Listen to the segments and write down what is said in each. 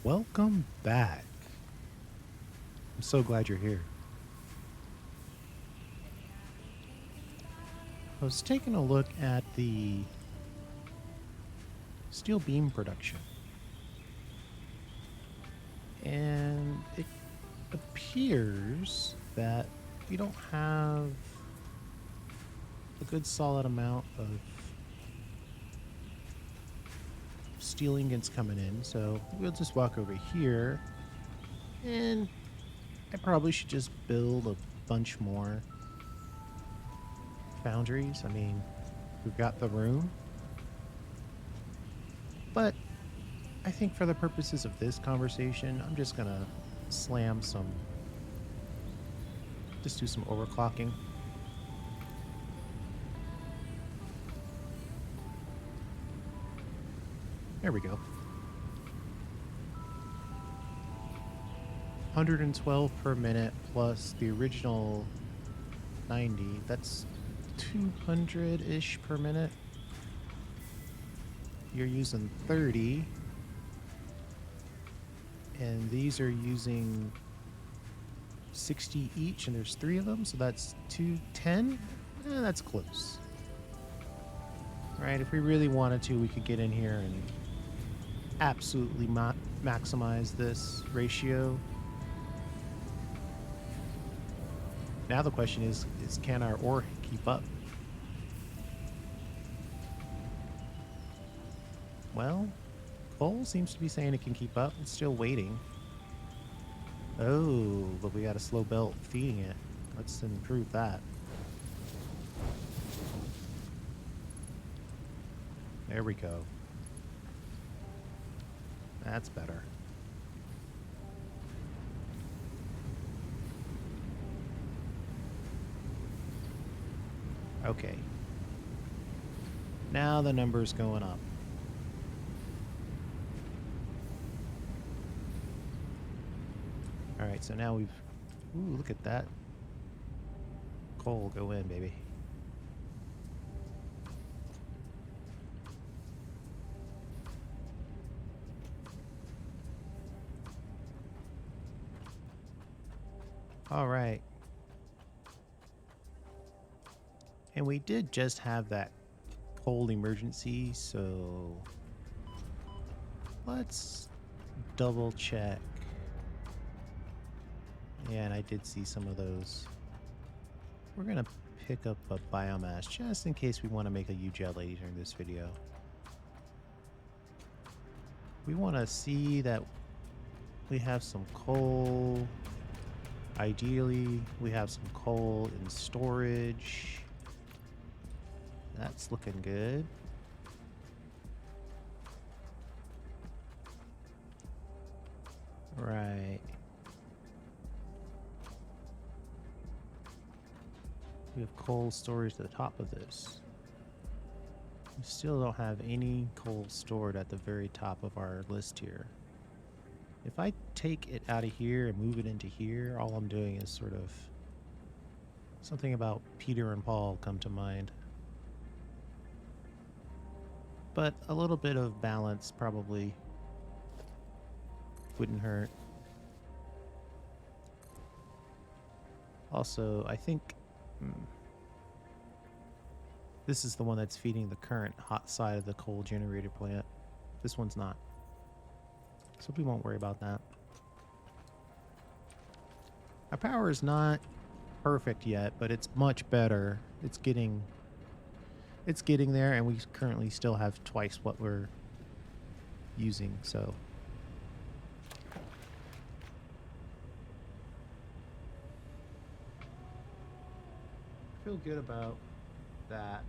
Welcome back. I'm so glad you're here. I was taking a look at the steel beam production, and it appears that we don't have a good solid amount of steel ingots coming in. So we'll just walk over here, and I probably should just build a bunch more foundries. I mean, we've got the room, but I think for the purposes of this conversation, I'm just gonna slam some, just do some overclocking. There we go. 112 per minute plus the original 90. That's 200-ish per minute. You're using 30. And these are using 60 each, and there's 3 of them, so that's 210. That's close. Right, if we really wanted to, we could get in here and absolutely maximize this ratio. Now the question is can our ore keep up? Well, coal seems to be saying it can keep up. It's still waiting. Oh, but we got a slow belt feeding it. Let's improve that. There we go. That's better. Okay. Now the number's going up. All right, so now we've... Ooh, look at that. Coal, go in, baby. All right. And we did just have that coal emergency, so let's double check. Yeah, and I did see some of those. We're gonna pick up a biomass just in case we want to make a jelly during this video. We want to see that we have some coal. Ideally, we have some coal in storage. That's looking good. Right. We have coal storage at the top of this. We still don't have any coal stored at the very top of our list here. If I take it out of here and move it into here, all I'm doing is sort of... Something about Peter and Paul come to mind. But a little bit of balance probably wouldn't hurt. Also, I think this is the one that's feeding the current hot side of the coal generator plant. This one's not. So we won't worry about that. Our power is not perfect yet, but it's much better. It's getting there, and we currently still have twice what we're using, so I feel good about that.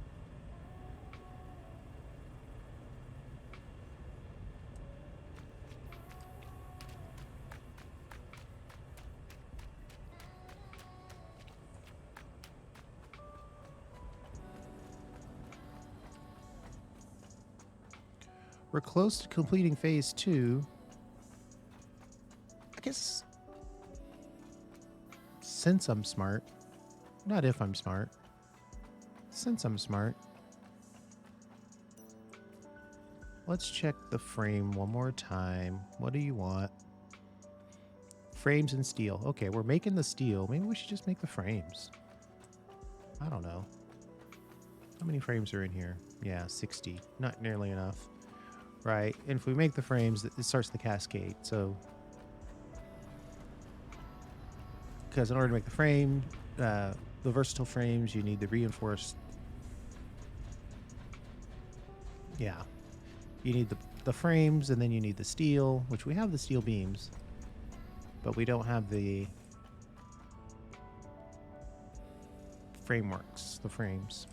We're close to completing phase 2. I guess since I'm smart, not if I'm smart, since I'm smart, let's check the frame one more time. What do you want? Frames and steel. Okay, we're making the steel. Maybe we should just make the frames. I don't know. How many frames are in here? Yeah, 60. Not nearly enough. Right, and if we make the frames, it starts the cascade. So, because in order to make the frame, the versatile frames, you need the reinforced. Yeah, you need the frames, and then you need the steel, which we have the steel beams, but we don't have the frameworks, the frames.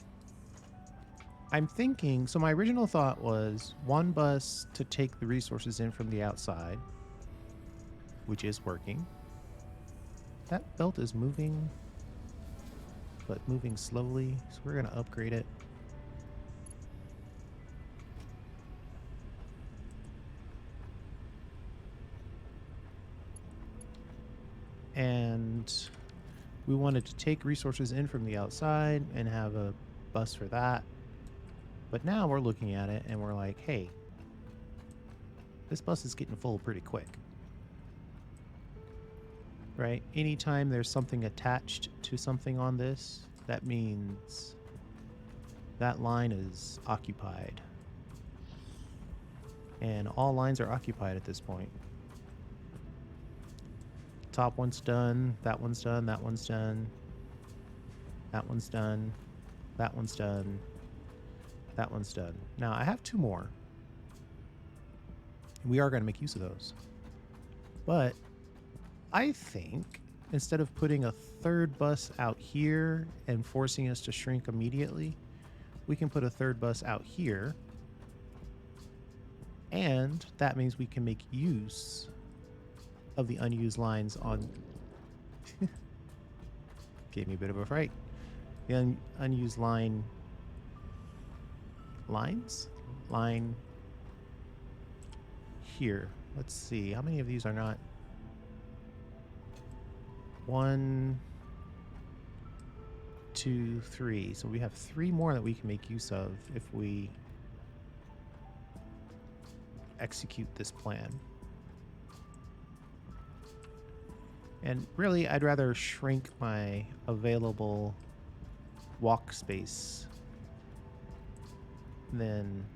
I'm thinking, so my original thought was one bus to take the resources in from the outside, which is working. That belt is moving, but moving slowly, so we're going to upgrade it. And we wanted to take resources in from the outside and have a bus for that. But now we're looking at it and we're like, hey, this bus is getting full pretty quick. Right? Anytime there's something attached to something on this, that means that line is occupied. And all lines are occupied at this point. Top one's done, that one's done, that one's done, that one's done, that one's done, that one's done. Now I have 2 more. We are going to make use of those. But I think instead of putting a 3rd bus out here and forcing us to shrink immediately, we can put a 3rd bus out here. And that means we can make use of the unused lines on... Gave me a bit of a fright. The unused lines? Line here. Let's see. How many of these are not? 1, 2, 3. So we have 3 more that we can make use of if we execute this plan. And really, I'd rather shrink my available walk space than...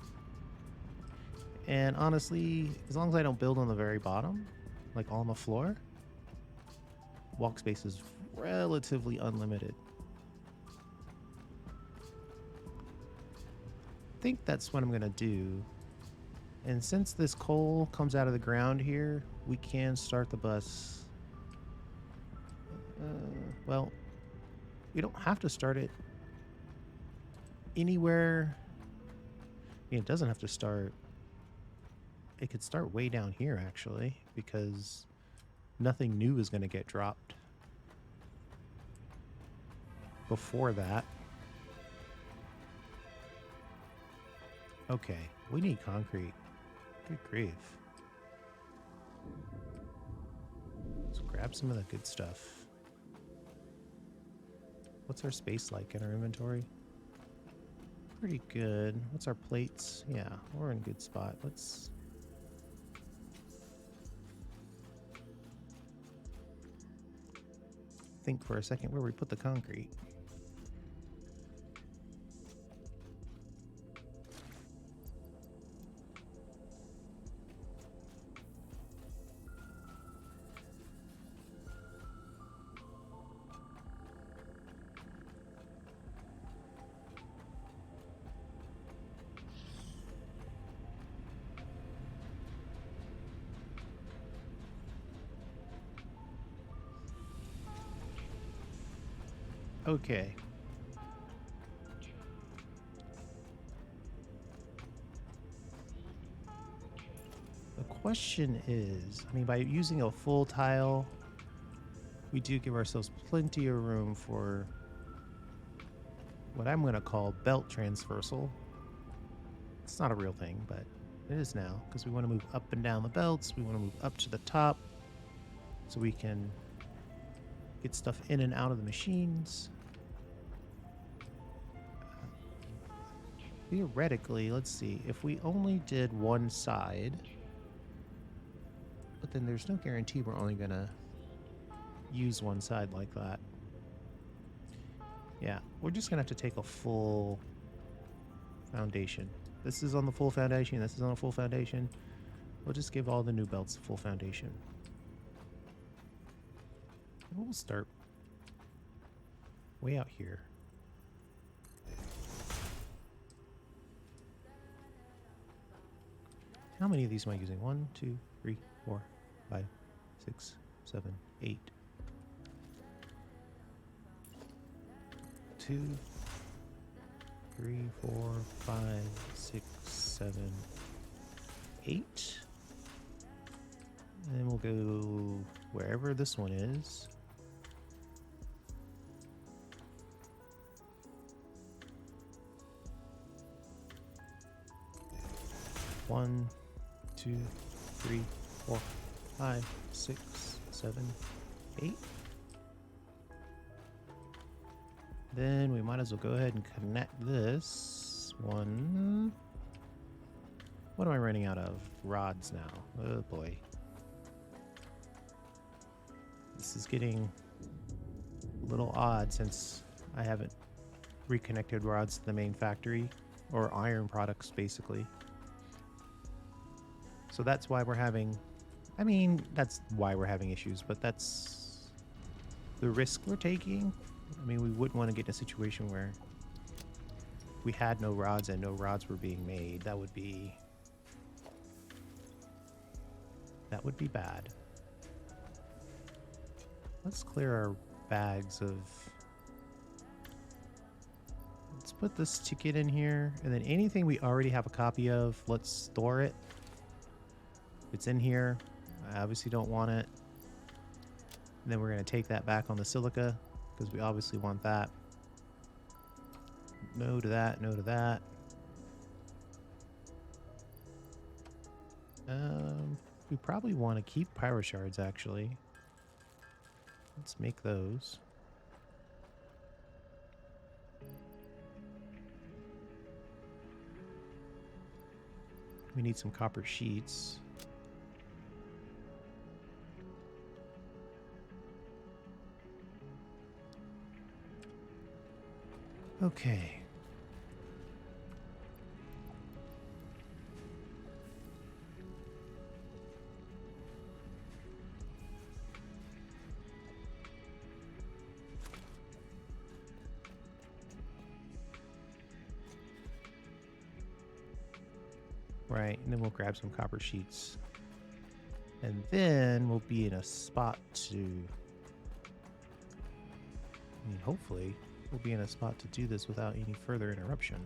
And honestly, as long as I don't build on the very bottom, like on the floor, walk space is relatively unlimited. I think that's what I'm going to do. And since this coal comes out of the ground here, we can start the bus. Well, we don't have to start it anywhere. I mean, it doesn't have to start. It could start way down here, actually, because nothing new is going to get dropped before that. Okay, we need concrete. Good grief. Let's grab some of the good stuff. What's our space like in our inventory? Pretty good. What's our plates? Yeah, we're in a good spot. Let's... think for a second where we put the concrete. Okay. The question is, I mean, by using a full tile, we do give ourselves plenty of room for what I'm going to call belt transversal. It's not a real thing, but it is now, because we want to move up and down the belts. We want to move up to the top so we can get stuff in and out of the machines. theoretically, let's see, if we only did one side, but then there's no guarantee we're only gonna use one side like that. Yeah, we're just gonna have to take a full foundation. This is on the full foundation, this is on a full foundation. We'll just give all the new belts a full foundation. And we'll start way out here. How many of these am I using? 1, 2, 3, 4, 5, 6, 7, 8. 2, 3, 4, 5, 6, 7, 8. And then we'll go wherever this one is. One, 2, 3, 4, 5, 6, 7, 8. Then we might as well go ahead and connect this one. What am I running out of? Rods now. Oh boy. This is getting a little odd since I haven't reconnected rods to the main factory, or iron products basically. So that's why we're having, I mean, that's why we're having issues, but that's the risk we're taking. I mean, we wouldn't want to get in a situation where we had no rods and no rods were being made. That would be bad. Let's clear our bags of, let's put this ticket in here, and then anything we already have a copy of, let's store it. It's in here. I obviously don't want it. And then we're going to take that back on the silica because we obviously want that. No to that, no to that. We probably want to keep pyro shards actually. Let's make those. We need some copper sheets. Okay. Right, and then we'll grab some copper sheets. And then we'll be in a spot to, I mean, hopefully we'll be in a spot to do this without any further interruption.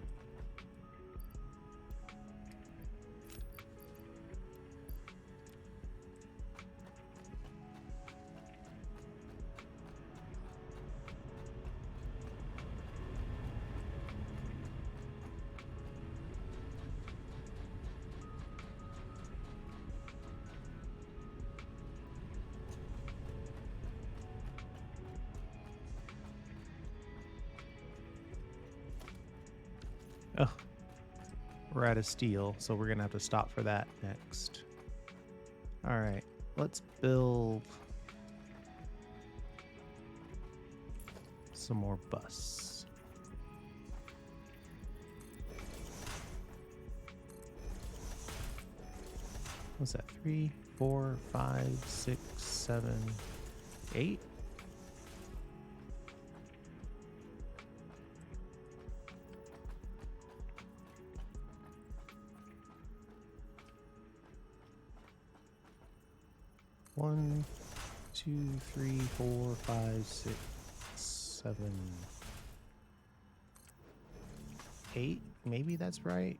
Oh, we're out of steel, so we're gonna have to stop for that next. All right, let's build some more busts. What's that? 3, 4, 5, 6, 7, 8. One, 2, 3, 4, 5, 6, 7, 8. Maybe that's right.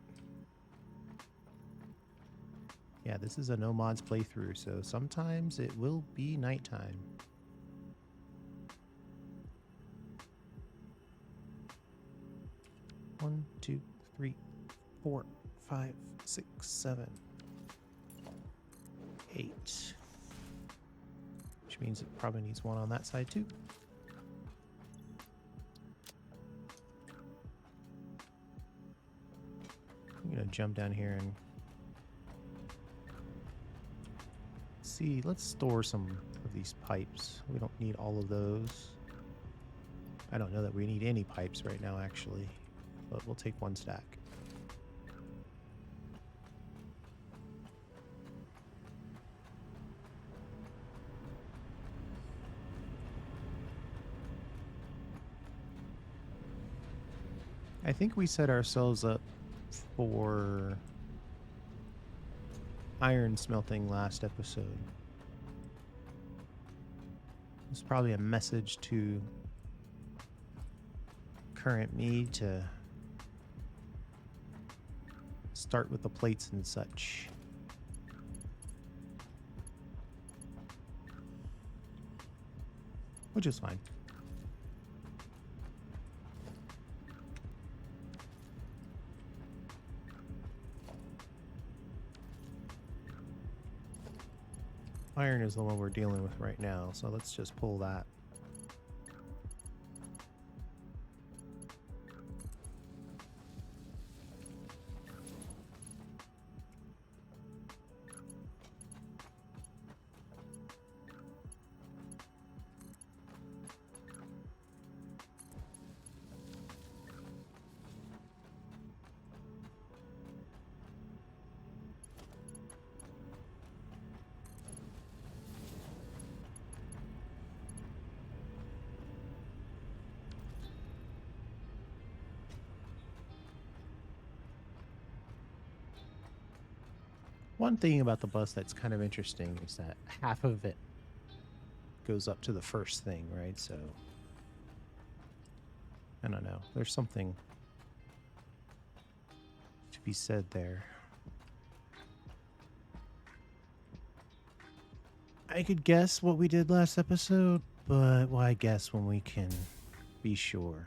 Yeah, this is a no mods playthrough, so sometimes it will be nighttime. One, 2, 3, 4, 5, 6, 7, 8. Which means it probably needs one on that side too. jump down here and see. Let's store some of these pipes. We don't need all of those. I don't know that we need any pipes right now, actually, but we'll take one stack. I think we set ourselves up for iron smelting last episode. It's probably a message to current me to start with the plates and such. Which is fine. Iron is the one we're dealing with right now, so let's just pull that. One thing about the bus that's kind of interesting is that half of it goes up to the first thing, right? So, I don't know. There's something to be said there. I could guess what we did last episode, but why guess when we can be sure?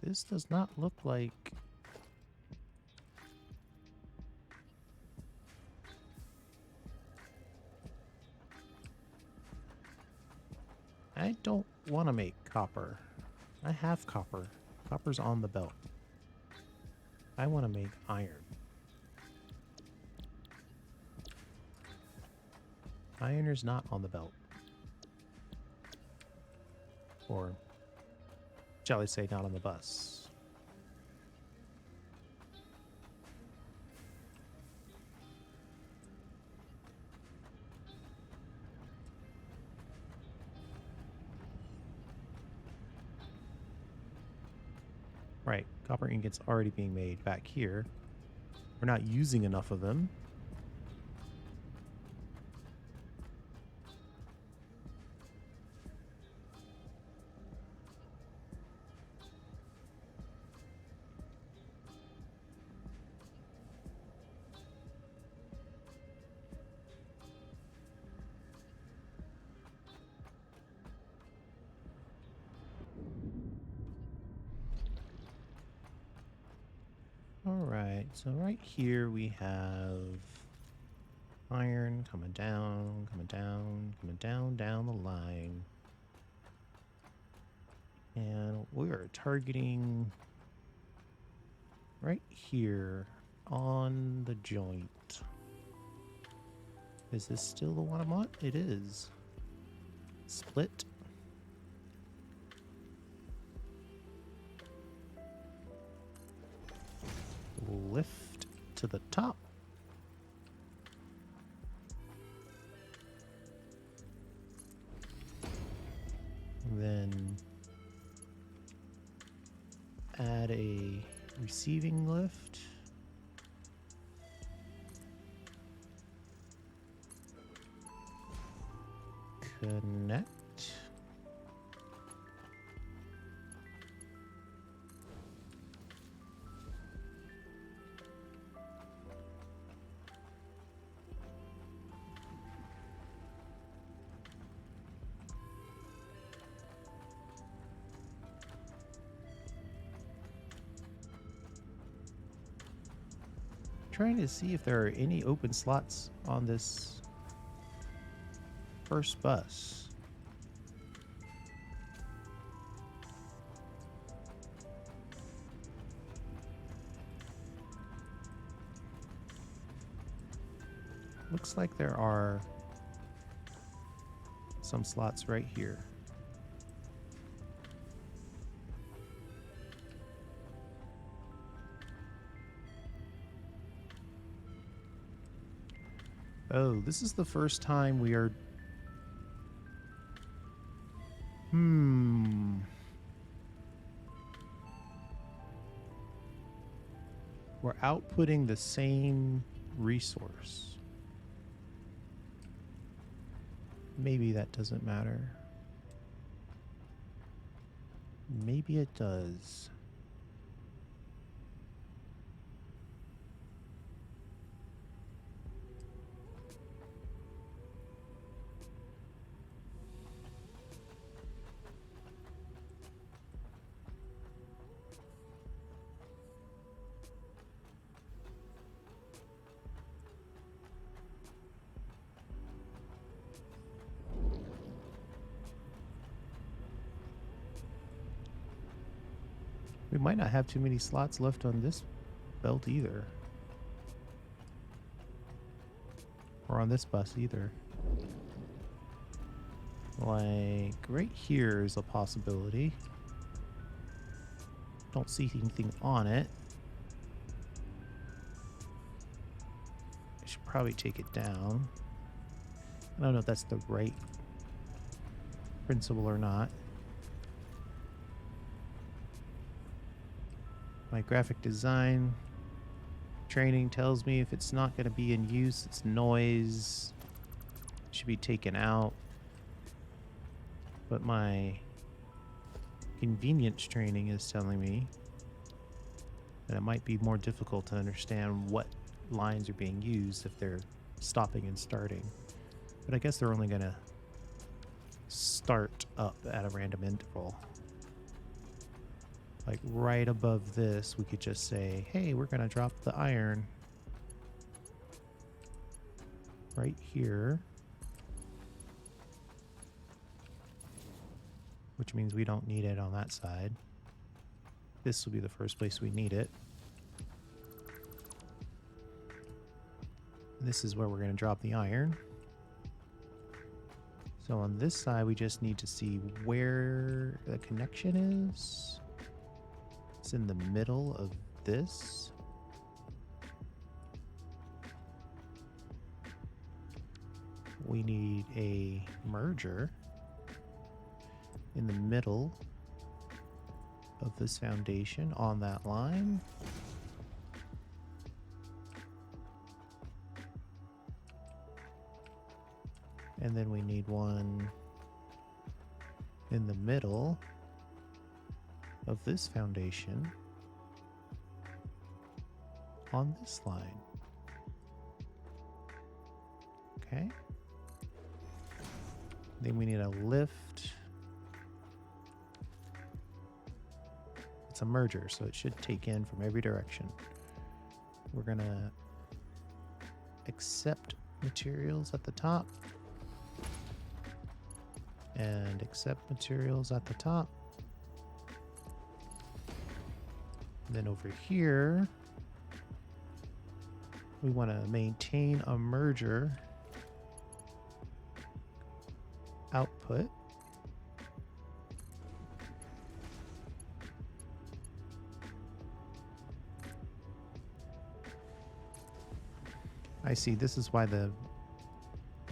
This does not look like... I don't want to make copper. I have copper. Copper's on the belt. I want to make iron. Iron is not on the belt. Or, shall I say, not on the bus. Right, copper ingots already being made back here. We're not using enough of them. Alright, so right here we have iron coming down, down the line. And we are targeting right here on the joint. Is this still the one I want? It is. Split. Lift to the top. Then add a receiving lift. Connect. Trying to see if there are any open slots on this first bus. Looks like there are some slots right here. Oh, this is the first time we are... We're outputting the same resource. Maybe that doesn't matter. Maybe it does. We might not have too many slots left on this belt either. Or on this bus either. Like, right here is a possibility. Don't see anything on it. I should probably take it down. I don't know if that's the right principle or not. My graphic design training tells me if it's not going to be in use, it's noise. It should be taken out. But my convenience training is telling me that it might be more difficult to understand what lines are being used if they're stopping and starting. But I guess they're only going to start up at a random interval. Like right above this, we could just say, hey, we're going to drop the iron right here. Which means we don't need it on that side. This will be the first place we need it. And this is where we're going to drop the iron. So on this side, we just need to see where the connection is. It's in the middle of this. We need a merger in the middle of this foundation on that line. And then we need one in the middle of this foundation on this line. Okay. Then we need a lift. It's a merger, so it should take in from every direction. We're gonna accept materials at the top and accept materials at the top. And then over here, we want to maintain a merger output. I see, this is why the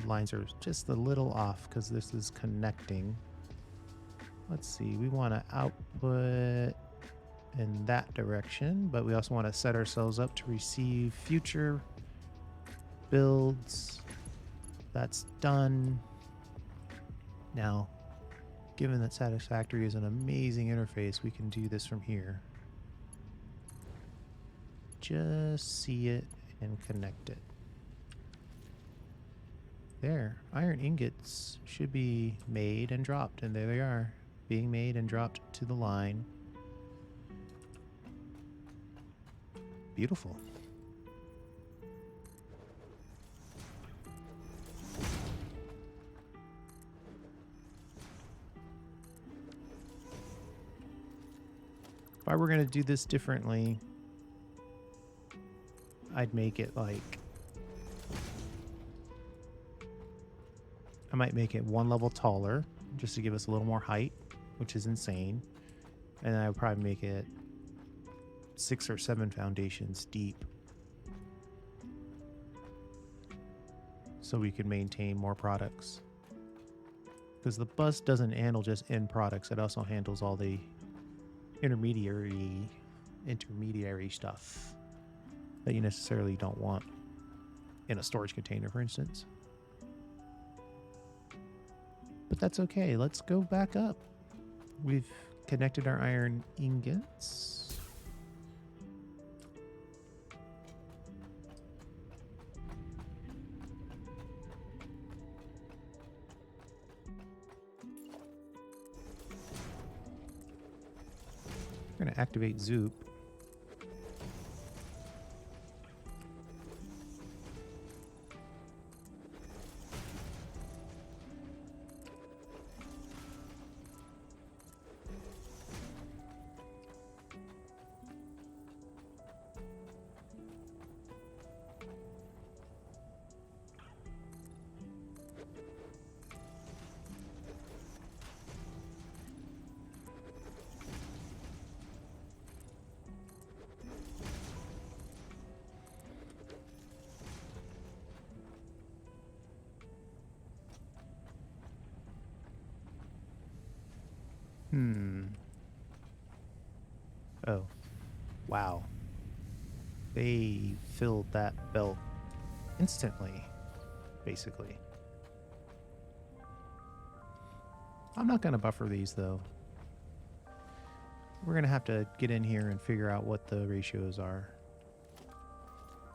lines are just a little off, because this is connecting. Let's see, we want to output in that direction, but we also want to set ourselves up to receive future builds. That's done. Now, given that Satisfactory is an amazing interface, we can do this from here. Just see it and connect it. There, iron ingots should be made and dropped, and there they are, being made and dropped to the line. Beautiful. If I were going to do this differently, I'd make it like I might make it one level taller just to give us a little more height, which is insane. And then I would probably make it 6 or 7 foundations deep so we can maintain more products. Because the bus doesn't handle just end products, it also handles all the intermediary stuff that you necessarily don't want in a storage container, for instance. But that's okay. Let's go back up. We've connected our iron ingots. We're going to activate Zoop. Oh, wow. They filled that belt instantly, basically. I'm not going to buffer these, though. We're going to have to get in here and figure out what the ratios are.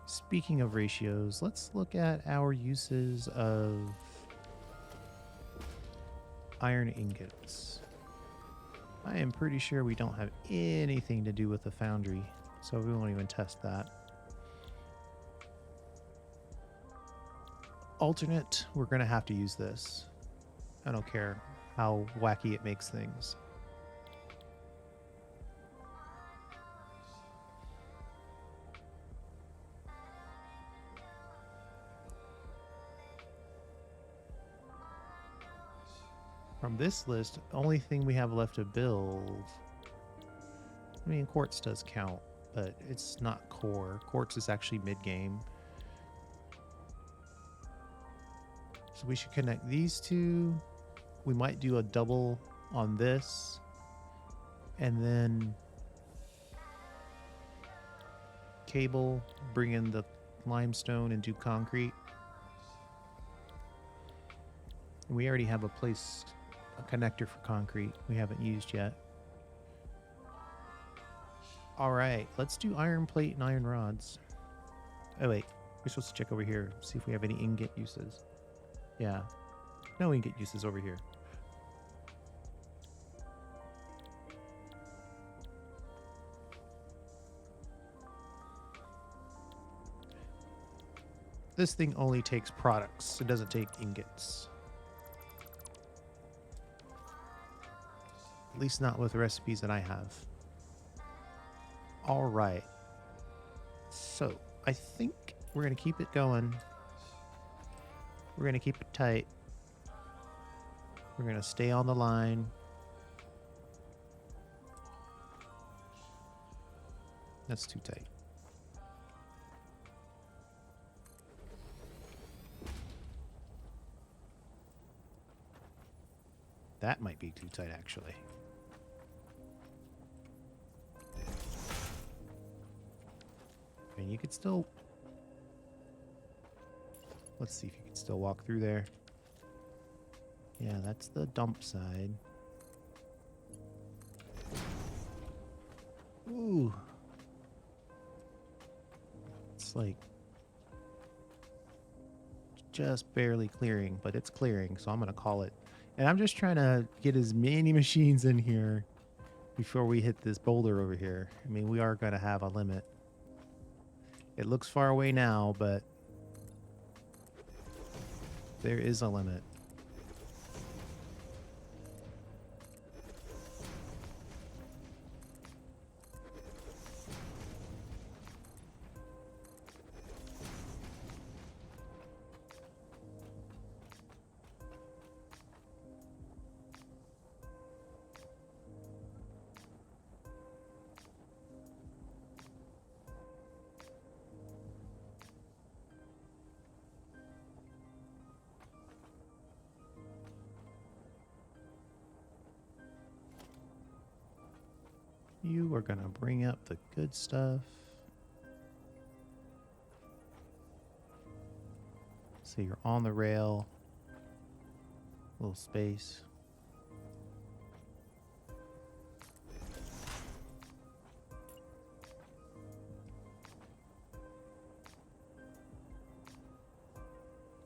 Speaking of ratios, let's look at our uses of iron ingots. I am pretty sure we don't have anything to do with the foundry, so we won't even test that. Alternate, we're going to have to use this. I don't care how wacky it makes things. From this list, the only thing we have left to build... I mean, quartz does count, but it's not core. Quartz is actually mid-game. So we should connect these two. We might do a double on this. And then... cable, bring in the limestone and do concrete. We already have a connector for concrete we haven't used yet. All right, let's do iron plate and iron rods. Oh wait, we're supposed to check over here, see if we have any ingot uses. Yeah, no ingot uses over here. This thing only takes products, it doesn't take ingots. At least not with the recipes that I have. All right. So I think we're going to keep it going. We're going to keep it tight. We're going to stay on the line. That's too tight. That might be too tight, actually. And you could still... Let's see if you can still walk through there. Yeah, that's the dump side. Ooh. It's like... just barely clearing, but it's clearing, so I'm going to call it. And I'm just trying to get as many machines in here before we hit this boulder over here. I mean, we are going to have a limit. It looks far away now, but there is a limit. You are going to bring up the good stuff. So you're on the rail. Little space.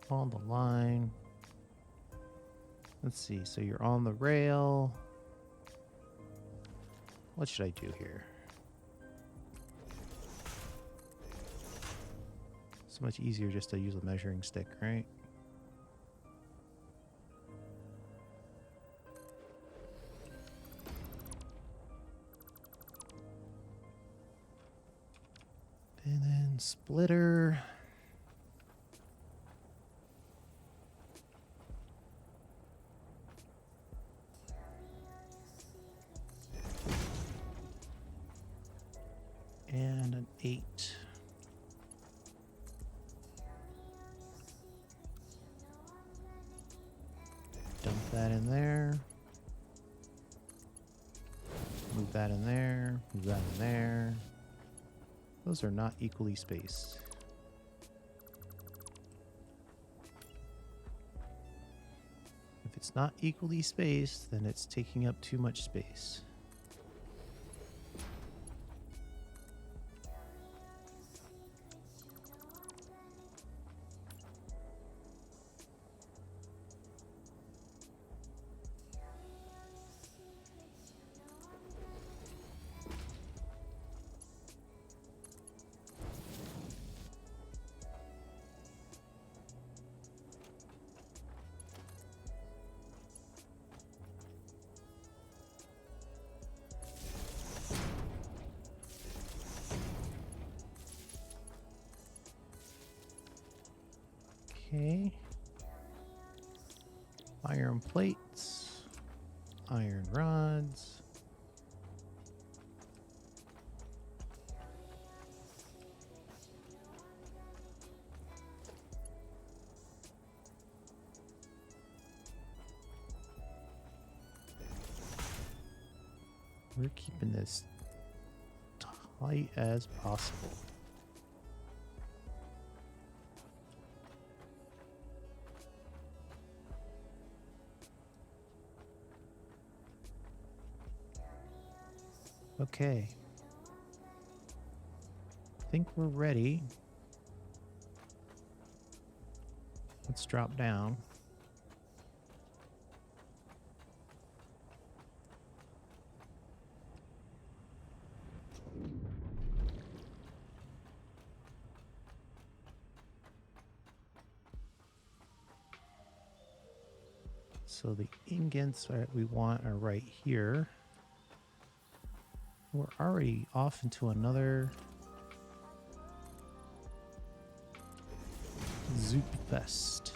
On the line. Let's see. So you're on the rail. What should I do here? It's much easier just to use a measuring stick, right? And then splitter. And an 8. Dump that in there. Move that in there. Move that in there. Those are not equally spaced. If it's not equally spaced, then it's taking up too much space. Okay. Iron plates. Iron rods. We're keeping this tight as possible. Okay. I think we're ready. Let's drop down. So the ingots that we want are right here. We're already off into another Zoop Fest.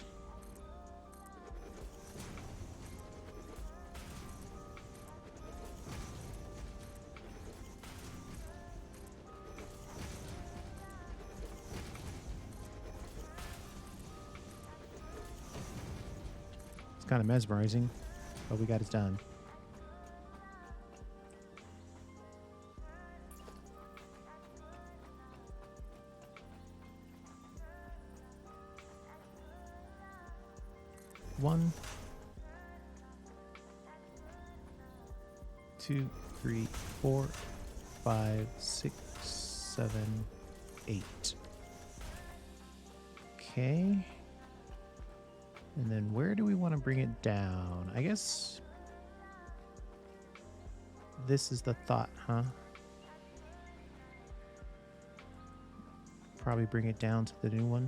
It's kind of mesmerizing, but we got it done. One, 2, 3, 4, 5, 6, 7, 8. Okay. And then where do we want to bring it down? I guess this is the thought, huh? Probably bring it down to the new one.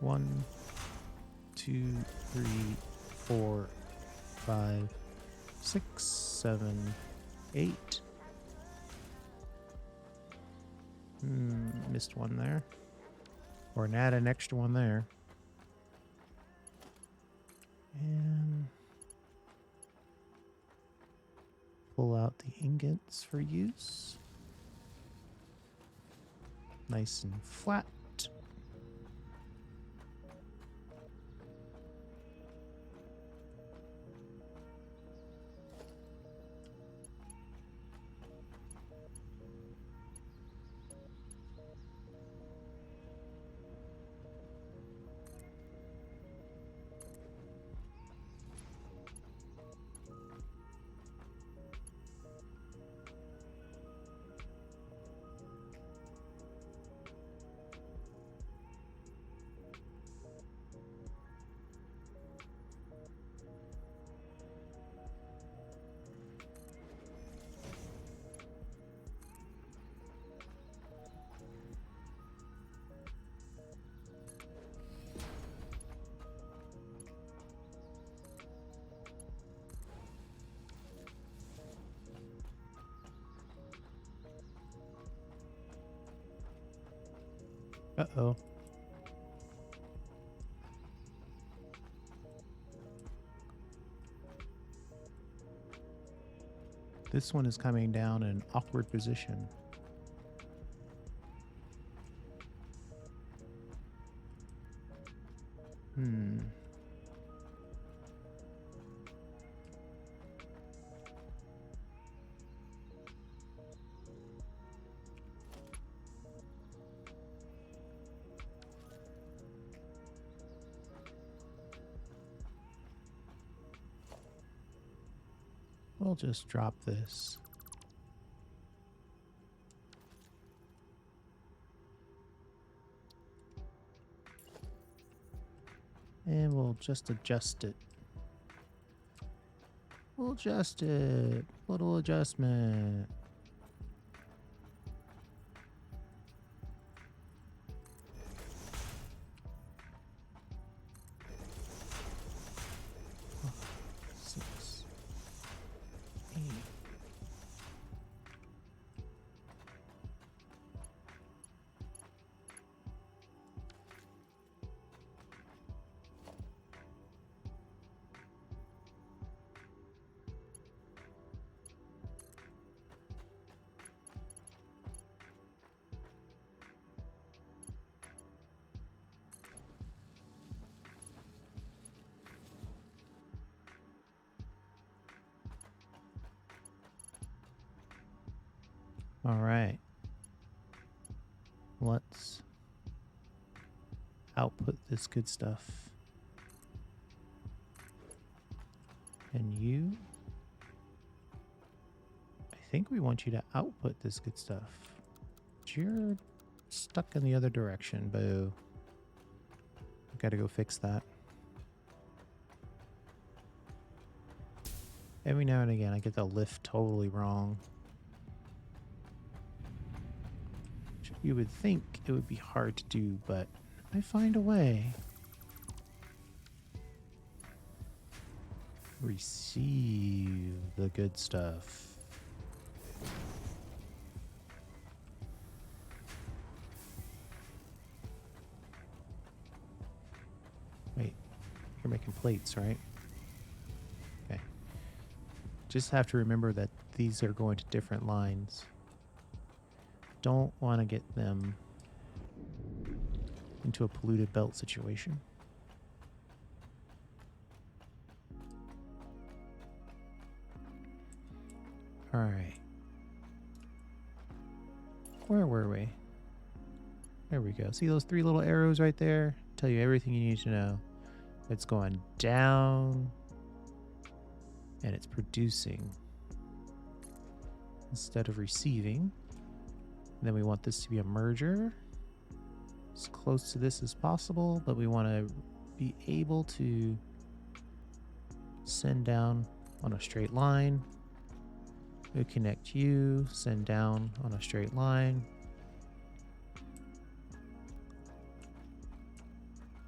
One, 2, 3, 4, 5, 6, 7, 8. Missed one there. Or add an extra one there. And pull out the ingots for use. Nice and flat. Uh-oh. This one is coming down in an awkward position. We'll just drop this. And we'll just adjust it. We'll adjust it. Little adjustment. Six, 8. All right. Let's output this good stuff. And you, I think we want you to output this good stuff. But you're stuck in the other direction, boo. Gotta go fix that. Every now and again, I get the lift totally wrong. You would think it would be hard to do, but I find a way. Receive the good stuff. Wait, you're making plates, right? Okay. Just have to remember that these are going to different lines. Don't want to get them into a polluted belt situation. All right. Where were we? There we go. See those 3 little arrows right there? Tell you everything you need to know. It's going down and it's producing instead of receiving. And then we want this to be a merger, as close to this as possible, but we want to be able to send down on a straight line. We connect you, send down on a straight line.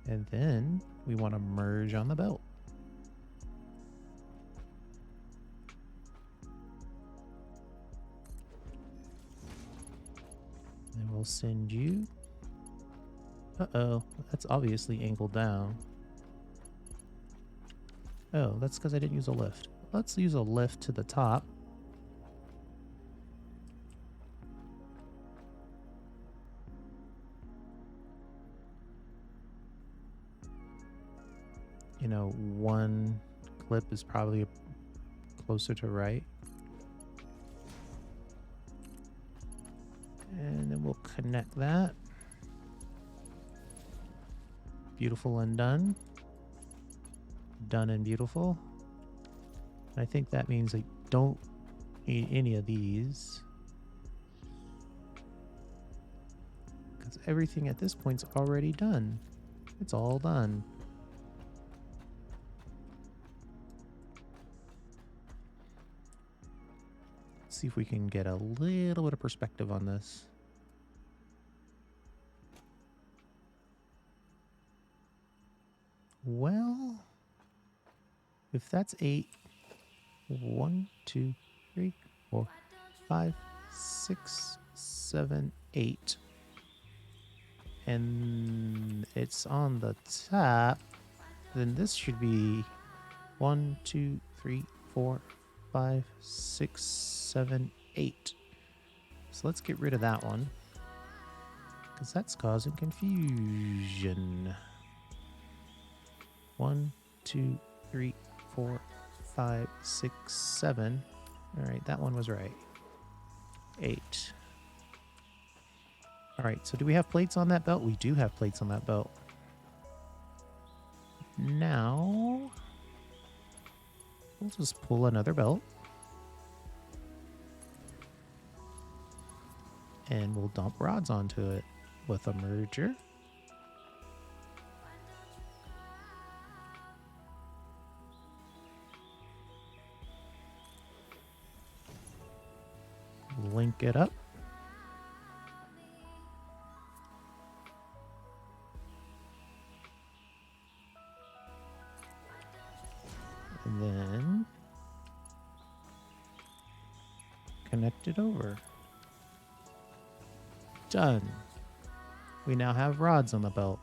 And then we want to merge on the belt. And we'll send you. Uh-oh, that's obviously angled down. Oh, that's because I didn't use a lift. Let's use a lift to the top. You know, one clip is probably closer to right. And then we'll connect that. Beautiful and done. Done and beautiful. I think that means I don't need any of these, because everything at this point's already done. It's all done. Let's see if we can get a little bit of perspective on this. Well, if that's 8, 1, 2, 3, 4, 5, 6, 7, 8, and it's on the top, then this should be 1, 2, 3, 4, 5, 6, 7, 8. So let's get rid of that one, because that's causing confusion. 1, 2, 3, 4, 5, 6, 7. All right, that one was right. 8. All right, so do we have plates on that belt? We do have plates on that belt. Now, we'll just pull another belt. And we'll dump rods onto it with a merger. Link it up. And then connect it over. Done. We now have rods on the belt.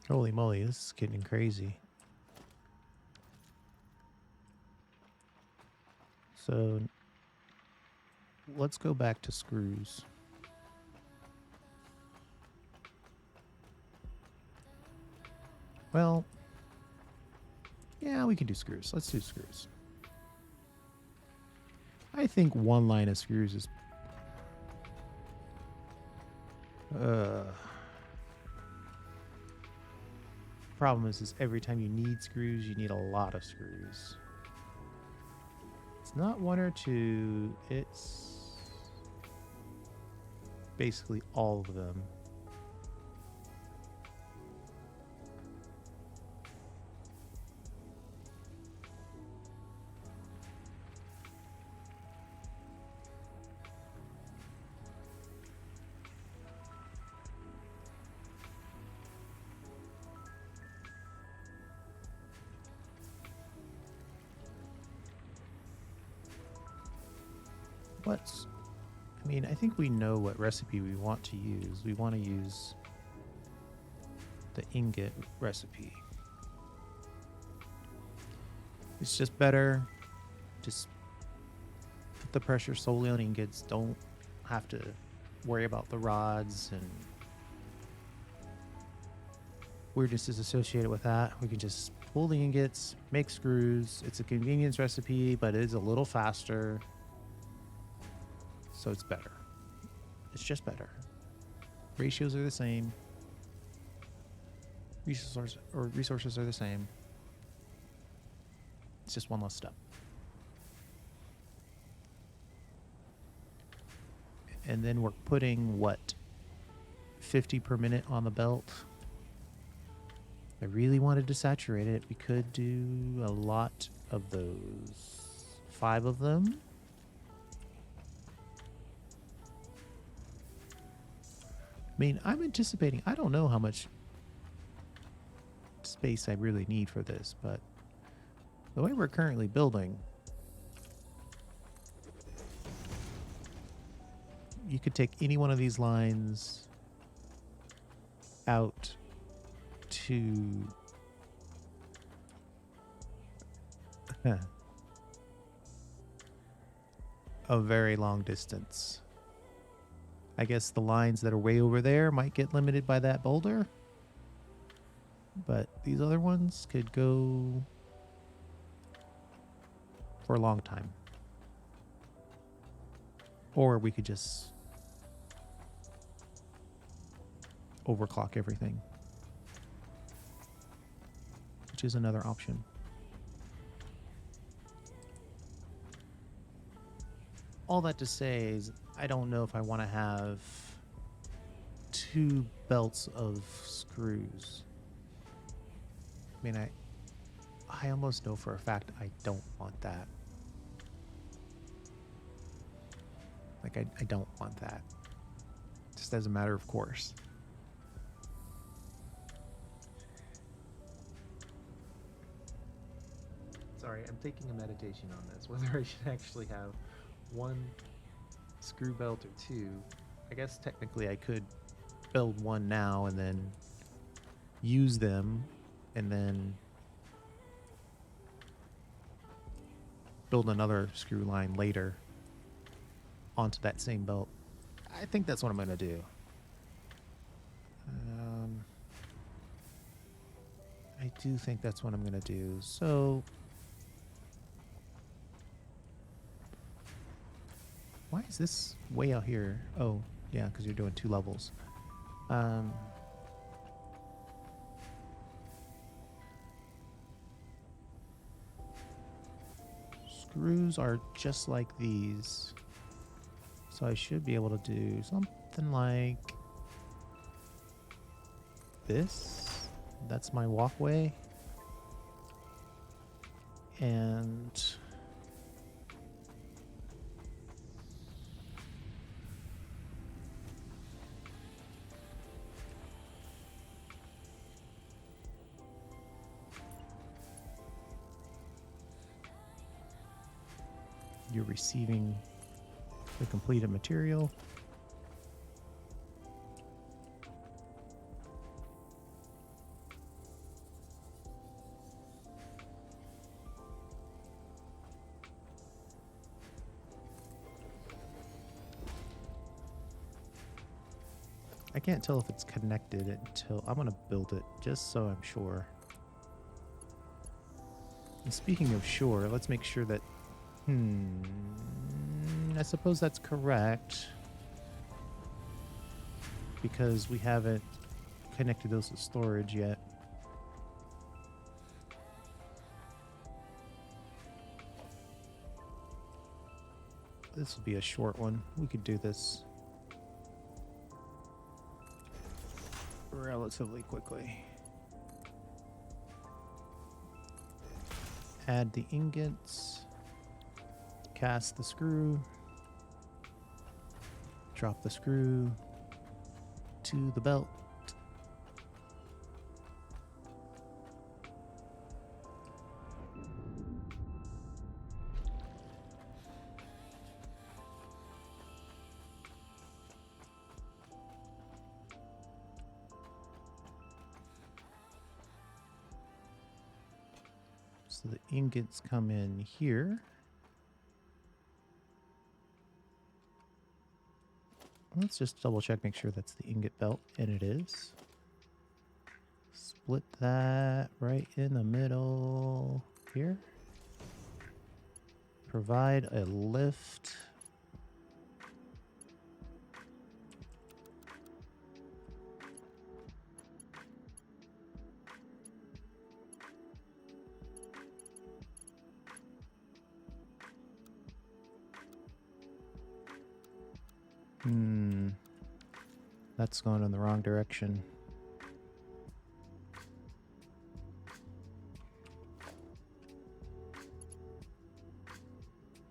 Holy moly, this is getting crazy. So let's go back to screws. Well, yeah, we can do screws. Let's do screws. I think one line of screws is... Problem is every time you need screws, you need a lot of screws. It's not one or two, it's basically all of them. I mean, I think we know what recipe we want to use. We want to use the ingot recipe. It's just better. Just put the pressure solely on ingots. Don't have to worry about the rods and weirdnesses associated with that. We can just pull the ingots, make screws. It's a convenience recipe, but it is a little faster. So it's better. It's just better. Ratios are the same. Resources are the same. It's just one less step. And then we're putting, what, 50 per minute on the belt. If I really wanted to saturate it, we could do a lot of those. 5 of them. I mean, I'm anticipating, I don't know how much space I really need for this, but the way we're currently building, you could take any one of these lines out to a very long distance. I guess the lines that are way over there might get limited by that boulder, but these other ones could go for a long time. Or we could just overclock everything, which is another option. All that to say is I don't know if I want to have 2 belts of screws. I mean, I almost know for a fact I don't want that. Like, Like, I don't want that. Just as a matter of course. Sorry, I'm taking a meditation on this. Whether I should actually have one screw belt or two. I guess technically I could build one now and then use them and then build another screw line later onto that same belt. I think that's what I'm going to do. I do think that's what I'm going to do. So why is this way out here? Oh, yeah, because you're doing 2 levels. Screws are just like these. So I should be able to do something like this. That's my walkway. And you're receiving the completed material. I can't tell if it's connected until I'm going to build it just so I'm sure. And speaking of sure, let's make sure that I suppose that's correct because we haven't connected those to storage yet. This will be a short one. We could do this relatively quickly. Add the ingots. Cast the screw. Drop the screw to the belt. So the ingots come in here. Let's just double check, make sure that's the ingot belt, and it is. Split that right in the middle here. Provide a lift. That's going in the wrong direction.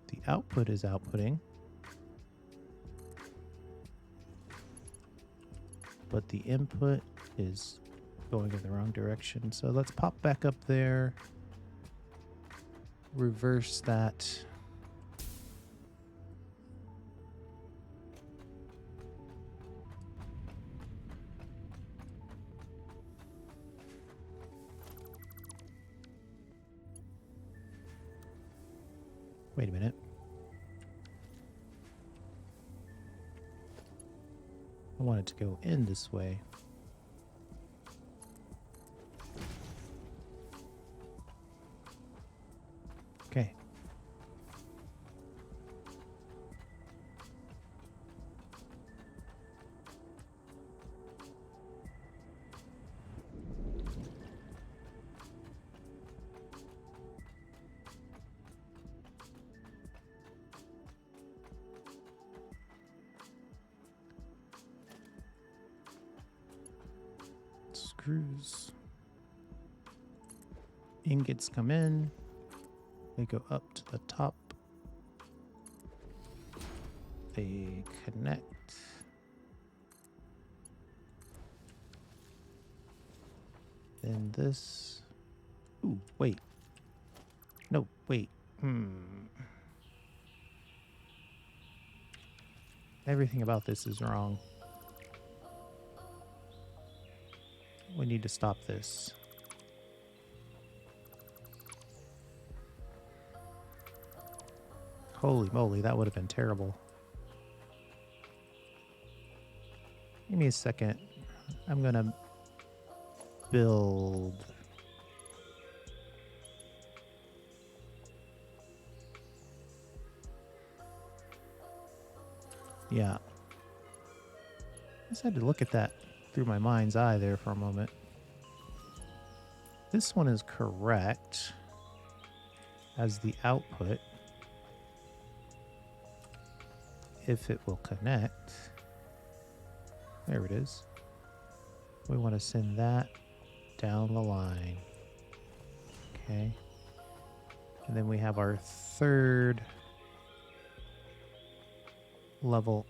The output is outputting, but the input is going in the wrong direction. So let's pop back up there, reverse that. Wait a minute. I want it to go in this way. Okay. Screws. Ingots come in. They go up to the top. they connect. Then this. Ooh, wait. No, wait. Everything about this is wrong. We need to stop this. Holy moly, that would have been terrible. Give me a second. I'm gonna build. Yeah. I just had to look at that through my mind's eye there for a moment. This one is correct as the output. If it will connect. There it is. We want to send that down the line. Okay. And then we have our third level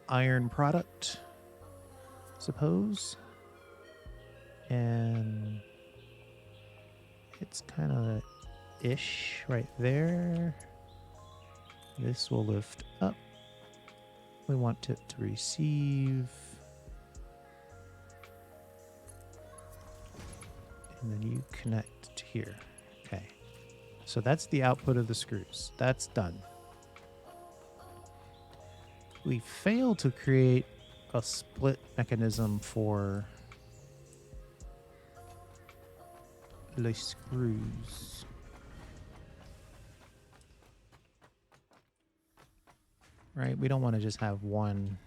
iron product, suppose. And it's kind of ish right there. This will lift up. We want it to receive. And then you connect to here. Okay. So that's the output of the screws. That's done. We failed to create a split mechanism for the screws. Right? We don't want to just have one.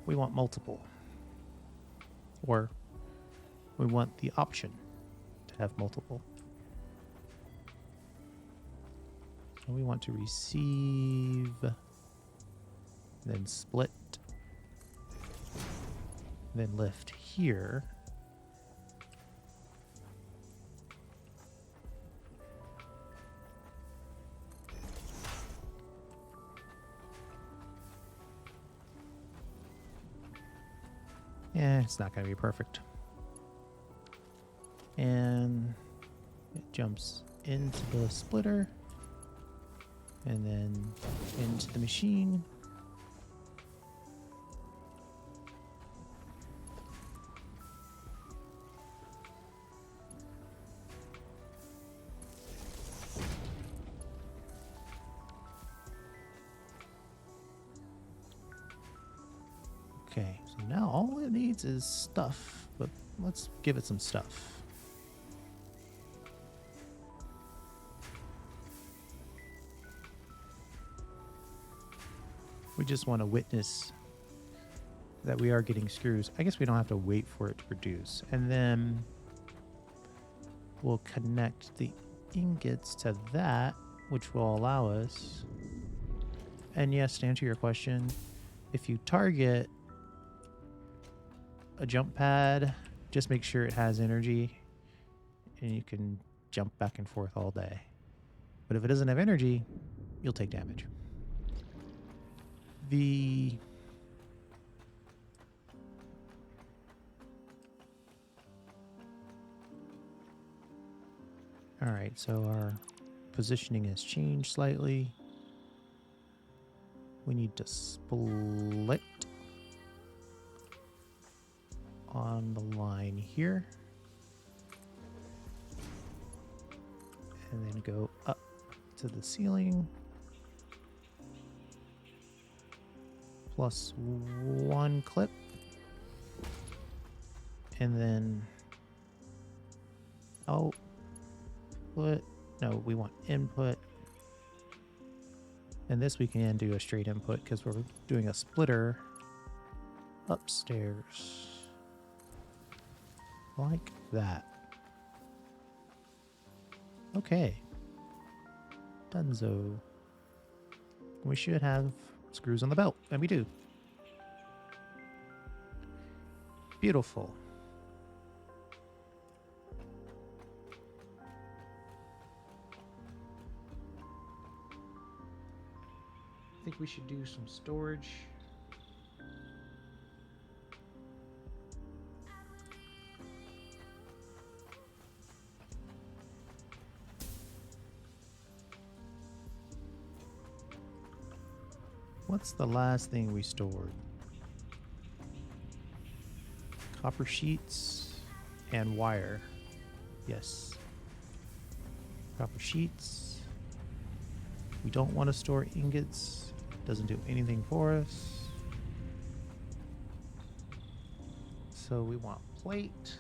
We want multiple. Or we want the option to have multiple. So we want to receive, then split, then lift here. Yeah, it's not going to be perfect. And it jumps into the splitter and then into the machine. Okay, so now all it needs is stuff, but let's give it some stuff. We just want to witness that we are getting screws. I guess we don't have to wait for it to produce. And then we'll connect the ingots to that, which will allow us. And yes, to answer your question, if you target a jump pad, just make sure it has energy and you can jump back and forth all day. But if it doesn't have energy, you'll take damage. Alright, so our positioning has changed slightly. We need to split on the line here. And then go up to the ceiling. Plus one clip. And then output. No, we want input. And this we can do a straight input because we're doing a splitter upstairs. Like that. Okay. Dunzo. We should have screws on the belt, and we do. Beautiful. think we should do some storage. What's the last thing we stored? Copper sheets and wire. Yes. Copper sheets. We don't want to store ingots. Doesn't do anything for us. So we want plate.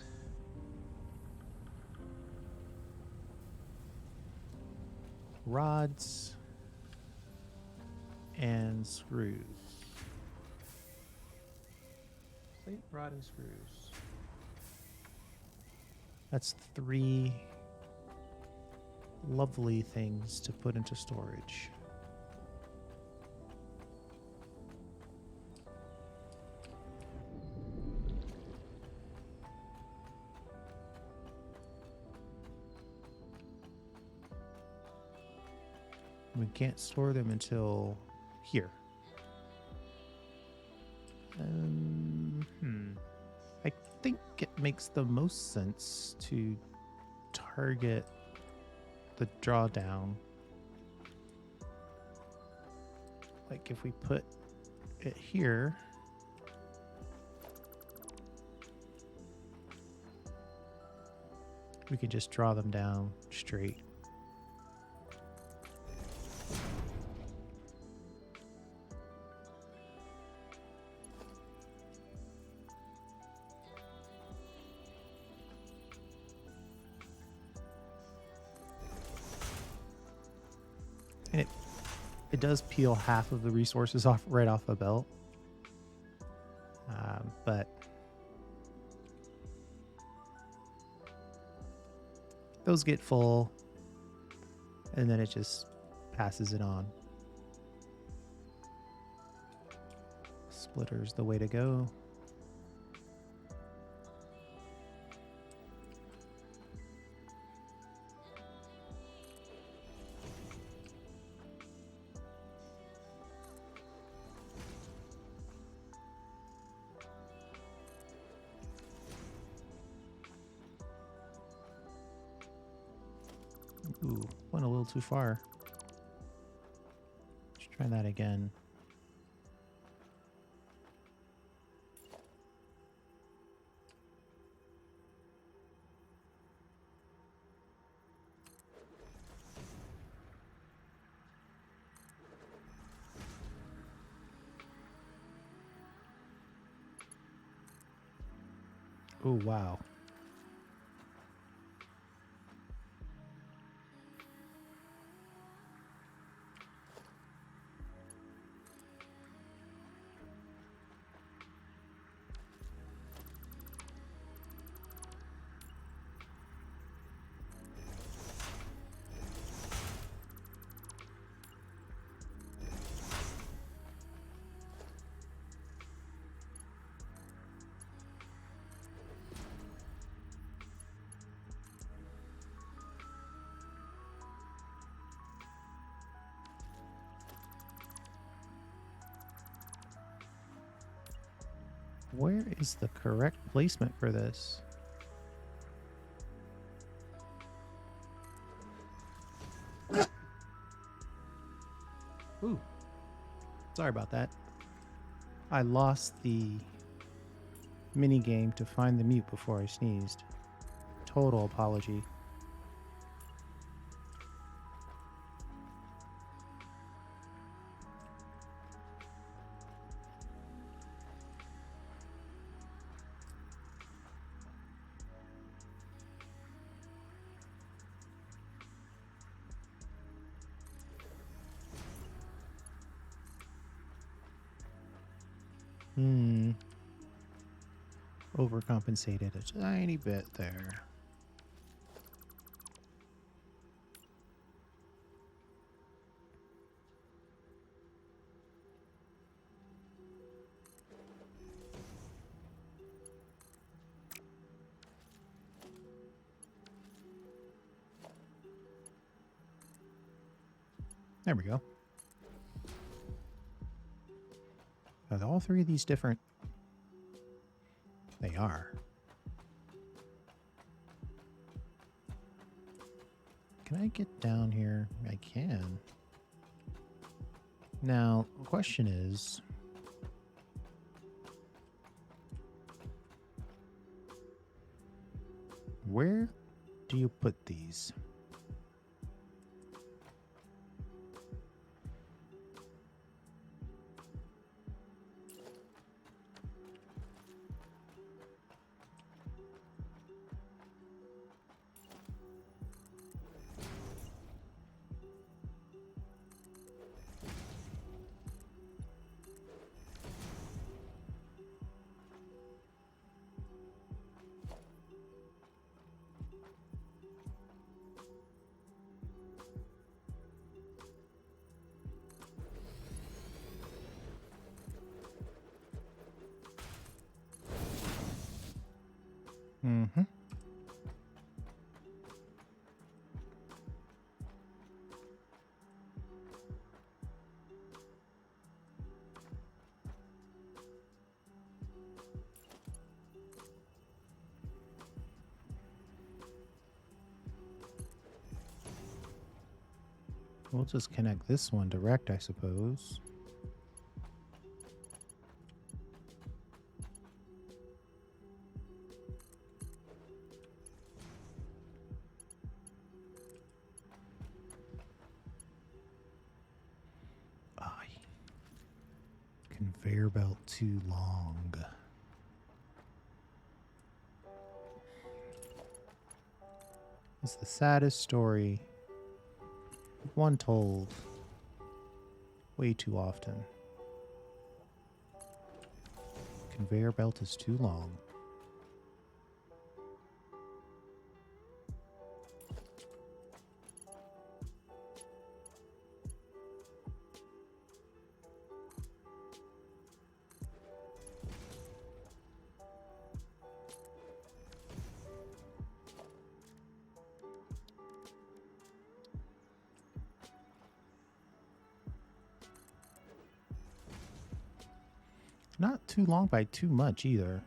Rods. And screws. Plate, rod, and screws. That's 3 lovely things to put into storage. We can't store them until here. I think it makes the most sense to target the drawdown. Like if we put it here, we can just draw them down straight. And it does peel half of the resources off right off the belt. But those get full and then it just passes it on. Splitter's the way to go. Ooh, went a little too far. Let's try that again. Oh, wow. Where is the correct placement for this? Ooh. Sorry about that. I lost the mini game to find the mute before I sneezed. Total apology. Overcompensated a tiny bit there. There we go. Are all three of these different? They are. Can I get down here? I can. Now, the question is, where do you put these? Mm-hmm. We'll just connect this one direct, I suppose. Conveyor belt too long. It's the saddest story. One told way too often. Conveyor belt is too long. Not too long by too much either.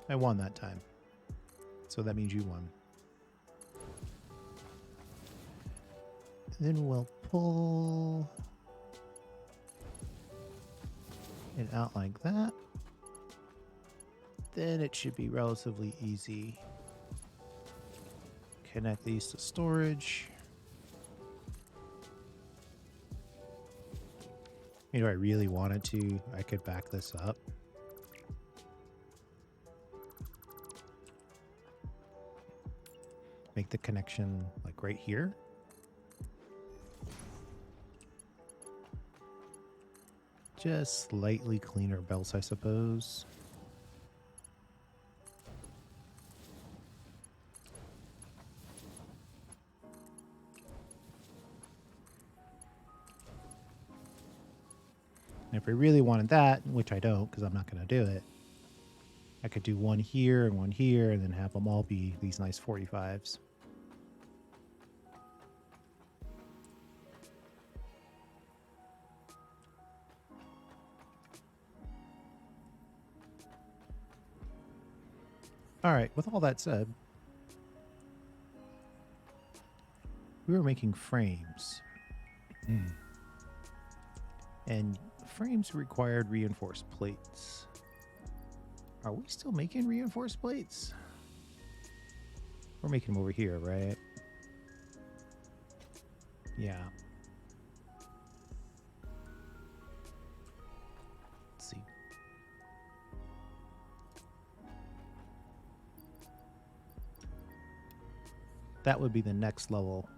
I won that time. So that means you won. Then we'll pull it out like that. Then it should be relatively easy. Connect these to storage. You know, I really wanted to, I could back this up. Make the connection like right here. Just slightly cleaner belts, I suppose. And if I really wanted that, which I don't because I'm not going to do it, I could do one here and then have them all be these nice 45s. All right, with all that said, we were making frames. And frames required reinforced plates. Are we still making reinforced plates? We're making them over here, right? Yeah. Let's see. That would be the next level.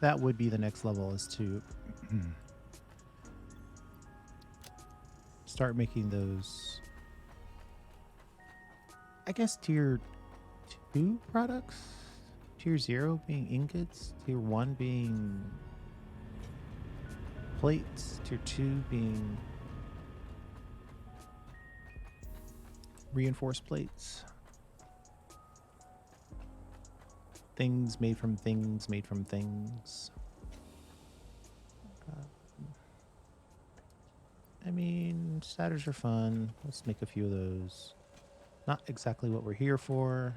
that would be the next level, is to start making those, I guess, tier 2 products. Tier 0 being ingots, tier 1 being plates, tier 2 being reinforced plates. Things made from things made from things. I mean, statters are fun. Let's make a few of those. Not exactly what we're here for.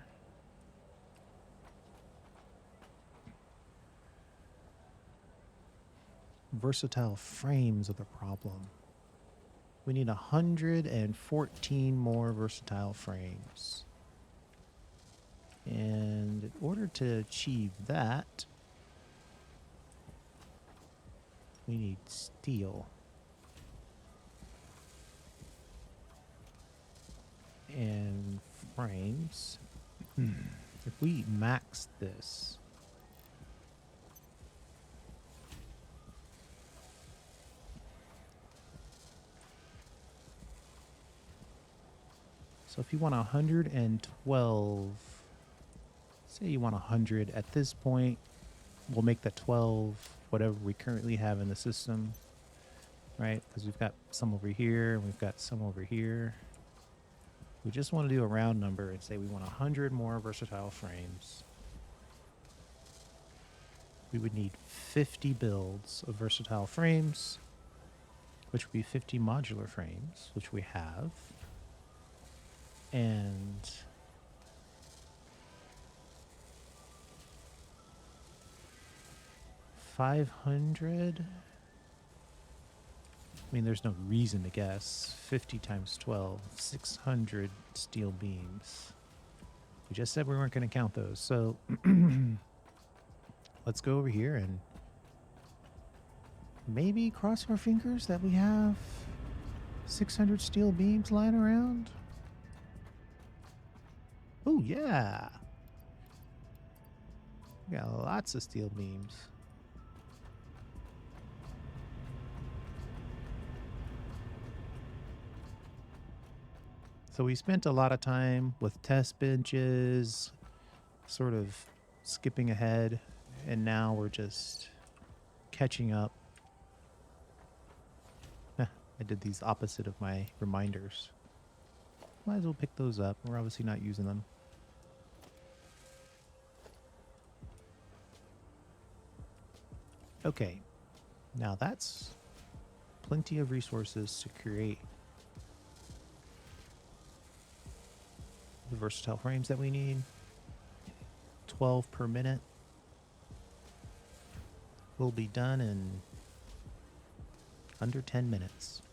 Versatile frames are the problem. We need 114 more versatile frames. And in order to achieve that, we need steel. And frames. If we max this, so if you want 112, say you want 100 at this point, we'll make that 12 whatever we currently have in the system, right? Because we've got some over here, and we've got some over here. We just want to do a round number and say we want 100 more versatile frames. We would need 50 builds of versatile frames, which would be 50 modular frames, which we have. And $500. I mean, there's no reason to guess. 50 times 12, 600 steel beams. We just said we weren't going to count those. So let's go over here and maybe cross our fingers that we have 600 steel beams lying around. Oh, yeah. We got lots of steel beams. So we spent a lot of time with test benches, sort of skipping ahead, and now we're just catching up. I did these opposite of my reminders. Might as well pick those up. We're obviously not using them. Okay, now that's plenty of resources to create the versatile frames that we need. 12 per minute. Will be done in under 10 minutes.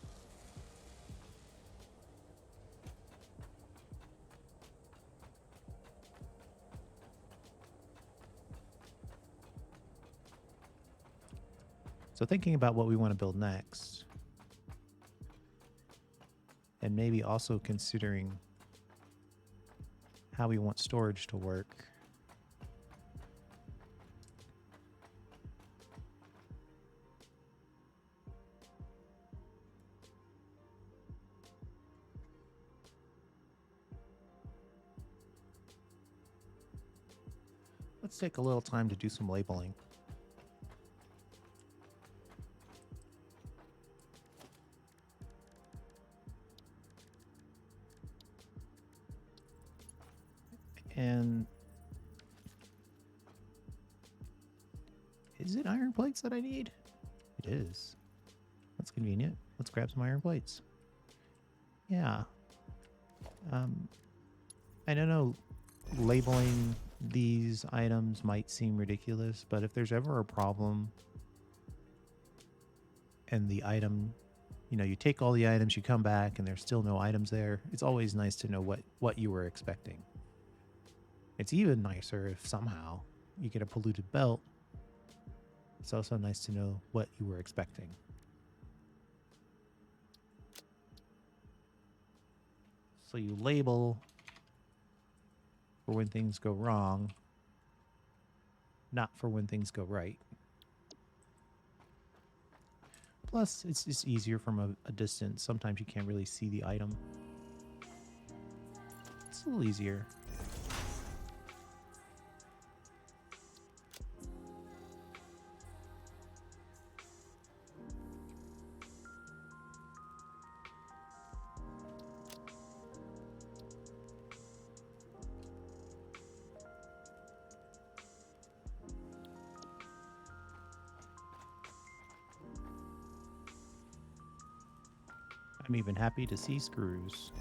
So thinking about what we want to build next, and maybe also considering how we want storage to work. Let's take a little time to do some labeling. And is it iron plates that I need? It is. That's convenient. Let's grab some iron plates. Yeah. I don't know, labeling these items might seem ridiculous, but if there's ever a problem and the item, you know, you take all the items, you come back and there's still no items there, it's always nice to know what you were expecting. It's even nicer if somehow you get a polluted belt. It's also nice to know what you were expecting. So you label for when things go wrong, not for when things go right. Plus, it's just easier from a distance. Sometimes you can't really see the item. It's a little easier. I'm even happy to see screws.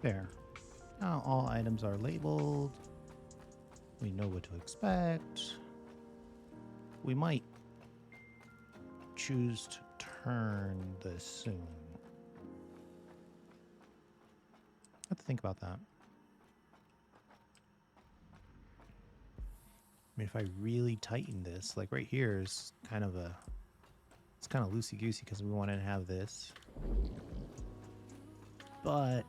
There. Now all items are labeled. We know what to expect. We might choose to turn this soon. I have to think about that. I mean, if I really tighten this, like right here is kind of a, it's kind of loosey-goosey because we wanted to have this. But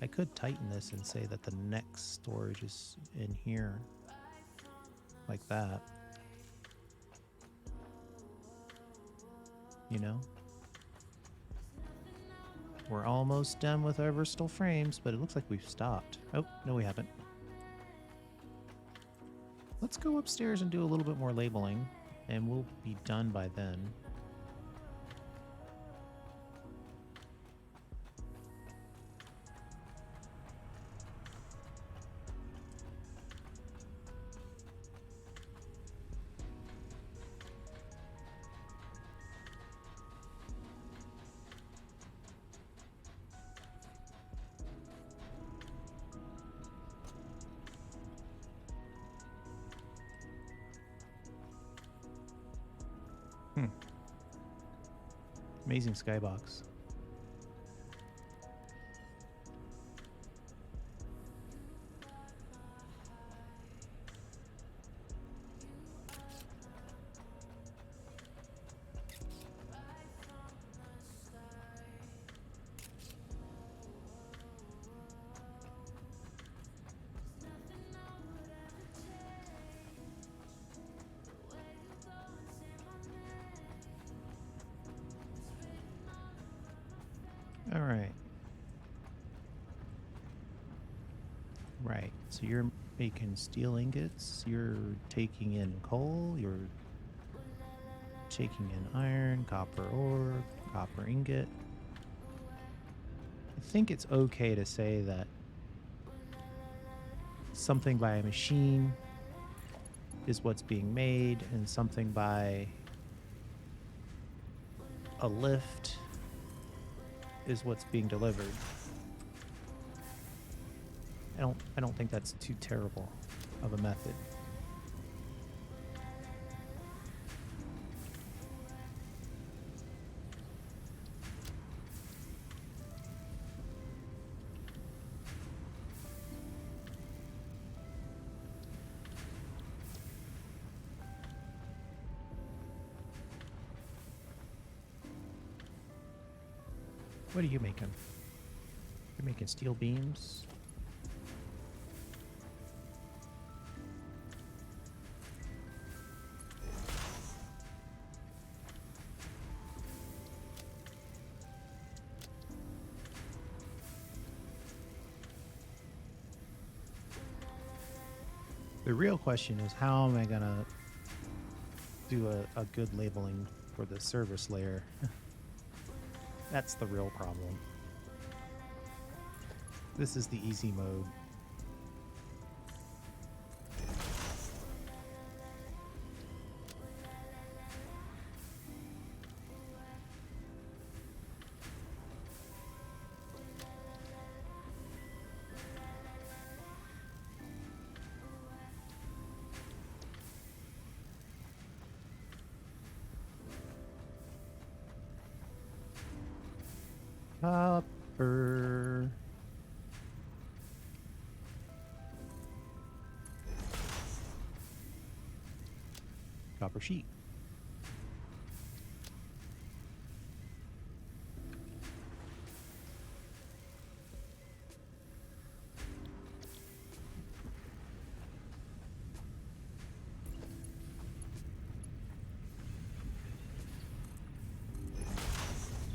I could tighten this and say that the next storage is in here, like that. You know? We're almost done with our versatile frames, but it looks like we've stopped. Oh, no we haven't. Let's go upstairs and do a little bit more labeling, and we'll be done by then. Amazing skybox. All right. Right. So you're making steel ingots, you're taking in coal, you're taking in iron, copper ore, copper ingot. I think it's okay to say that something by a machine is what's being made and something by a lift is what's being delivered. I don't think that's too terrible of a method. What are you making? You're making steel beams? The real question is, how am I gonna do a good labeling for the service layer? That's the real problem. This is the easy mode. Copper. Copper sheet.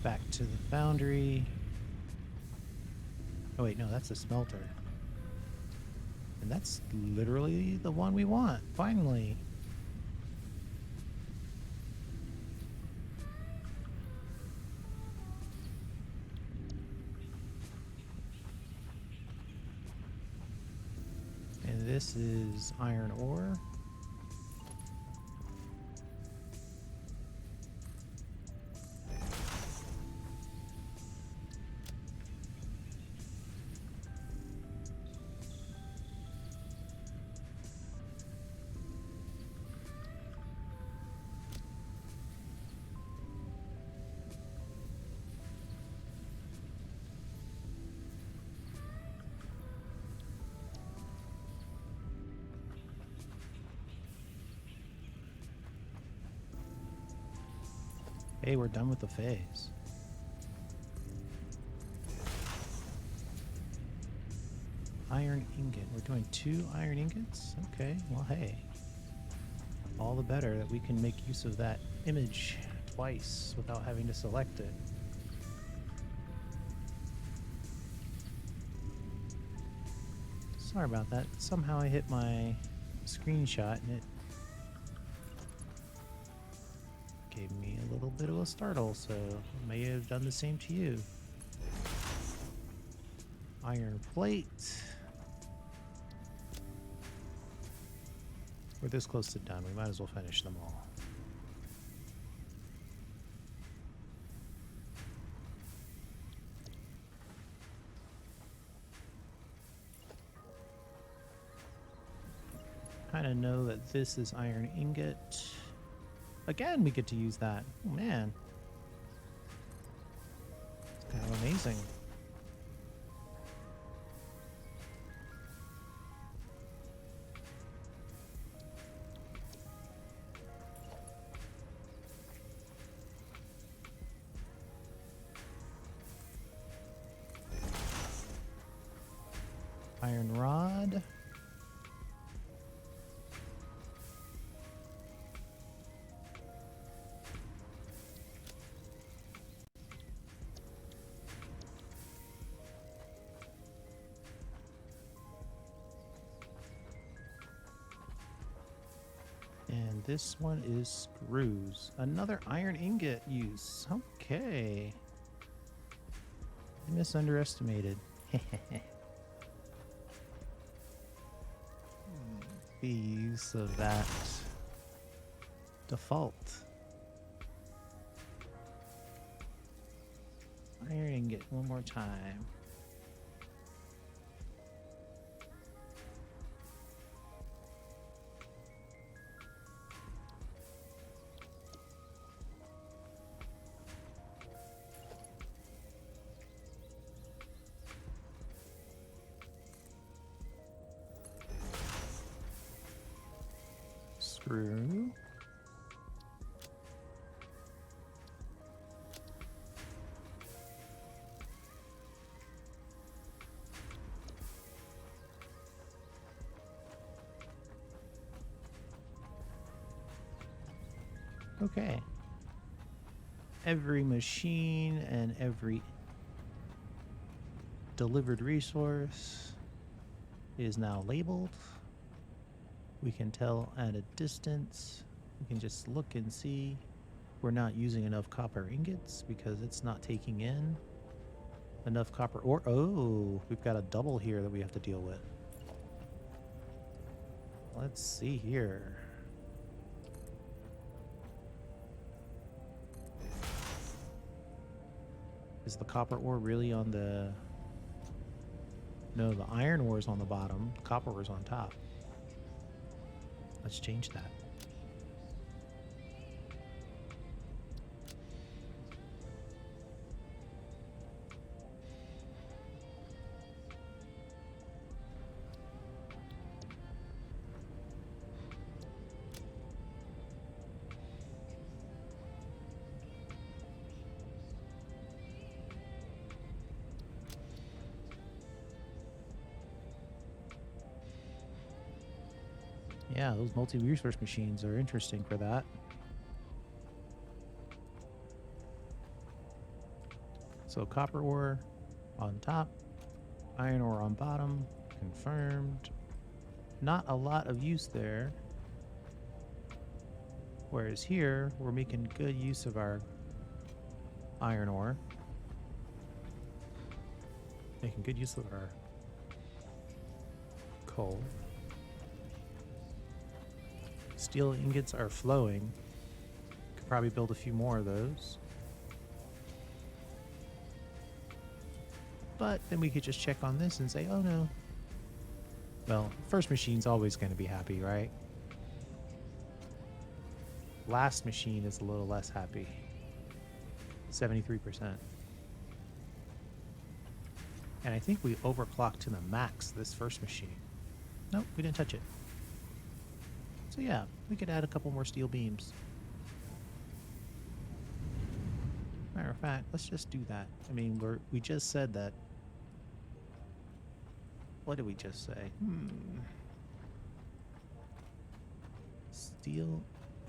Back to the foundry. Oh wait, no, that's a smelter. And that's literally the one we want, finally. And this is iron ore. Hey, we're done with the phase. Iron ingot. We're doing 2 iron ingots? Okay, well, hey. All the better that we can make use of that image twice without having to select it. Sorry about that. Somehow I hit my screenshot and it gave me a little bit of a startle, so I may have done the same to you. Iron plate. We're this close to done. We might as well finish them all. Kind of know that this is iron ingot. Again, we get to use that. Oh, man. It's kind of amazing. Iron rod. And this one is screws. Another iron ingot use. Okay. Misunderestimated. The use of that default. Iron ingot one more time. Screw. Okay. Every machine and every delivered resource is now labeled. We can tell at a distance. We can just look and see. We're not using enough copper ingots because it's not taking in enough copper ore. Oh, we've got a double here that we have to deal with. Let's see here. Is the copper ore really on the... No, the iron ore is on the bottom. Copper ore is on top. Let's change that. Yeah, those multi-resource machines are interesting for that. So copper ore on top, iron ore on bottom, confirmed. Not a lot of use there. Whereas here, we're making good use of our iron ore. Making good use of our coal. Steel ingots are flowing. Could probably build a few more of those. But then we could just check on this and say, oh no. Well, first machine's always going to be happy, right? Last machine is a little less happy. 73%. And I think we overclocked to the max this first machine. Nope, we didn't touch it. So yeah, we could add a couple more steel beams. Matter of fact, let's just do that. I mean, we just said that. What did we just say? Steel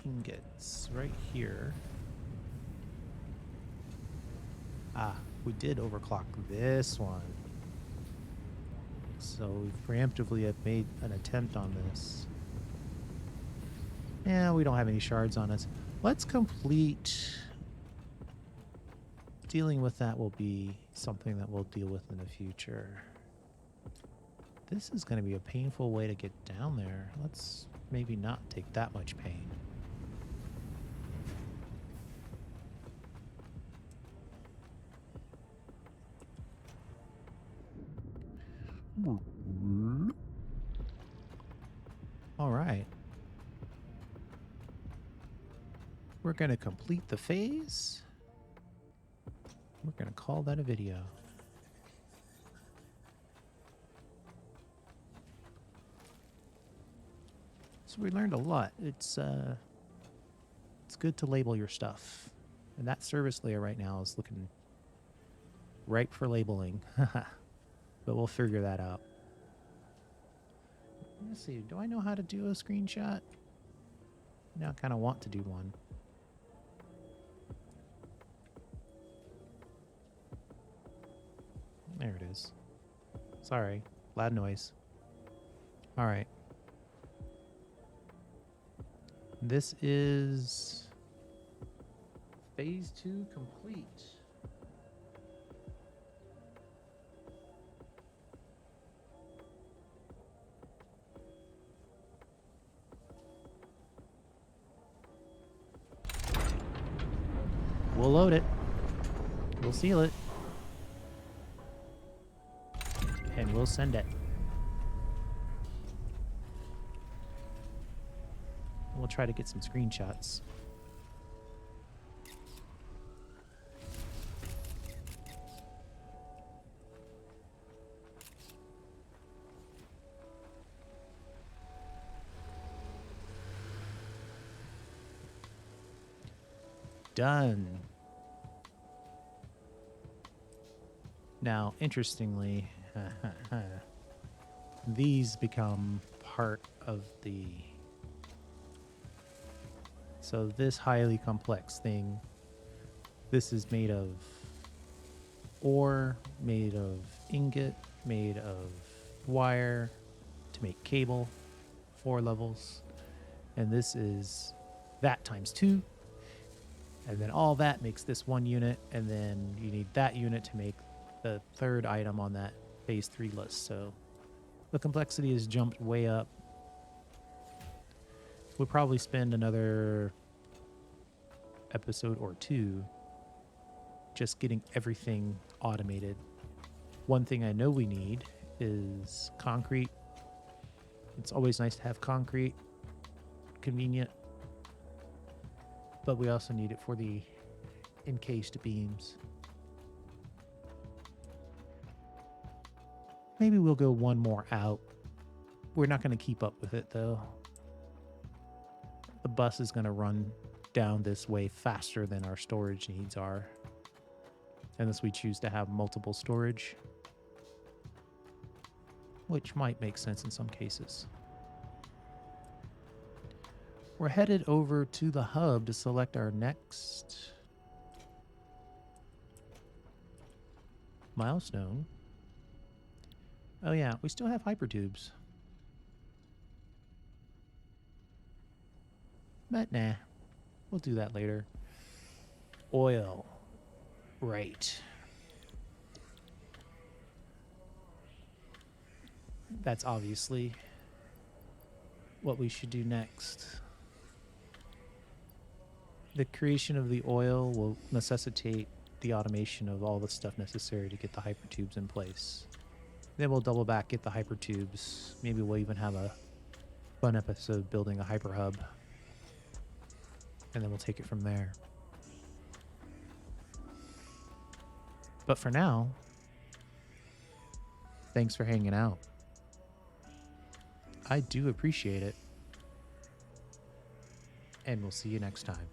ingots right here. Ah, we did overclock this one. So we preemptively have made an attempt on this. Yeah, we don't have any shards on us. Let's complete. Dealing with that will be something that we'll deal with in the future. This is going to be a painful way to get down there. Let's maybe not take that much pain. All right. We're going to complete the phase. We're going to call that a video. So we learned a lot. It's good to label your stuff. And that service layer right now is looking ripe for labeling. But we'll figure that out. Let's see. Do I know how to do a screenshot? Now I kind of want to do one. There it is. Sorry. Loud noise. All right. This is phase 2 complete. We'll load it. We'll seal it. And we'll send it. We'll try to get some screenshots. Done. Now, interestingly, these become part of the... So this highly complex thing, this is made of ore, made of ingot, made of wire to make cable, 4 levels. And this is that times 2. And then all that makes this 1 unit. And then you need that unit to make the 3rd item on that phase 3 list. So the complexity has jumped way up. We'll probably spend another episode or 2 just getting everything automated. One thing I know we need is concrete. It's always nice to have concrete. Convenient. But we also need it for the encased beams. Maybe we'll go 1 more out. We're not going to keep up with it though. The bus is going to run down this way faster than our storage needs are. Unless we choose to have multiple storage. Which might make sense in some cases. We're headed over to the hub to select our next milestone. Oh yeah, we still have hypertubes. But nah, we'll do that later. Oil. Right. That's obviously what we should do next. The creation of the oil will necessitate the automation of all the stuff necessary to get the hypertubes in place. Then we'll double back, get the hypertubes. Maybe we'll even have a fun episode building a hyper hub. And then we'll take it from there. But for now, thanks for hanging out. I do appreciate it. And we'll see you next time.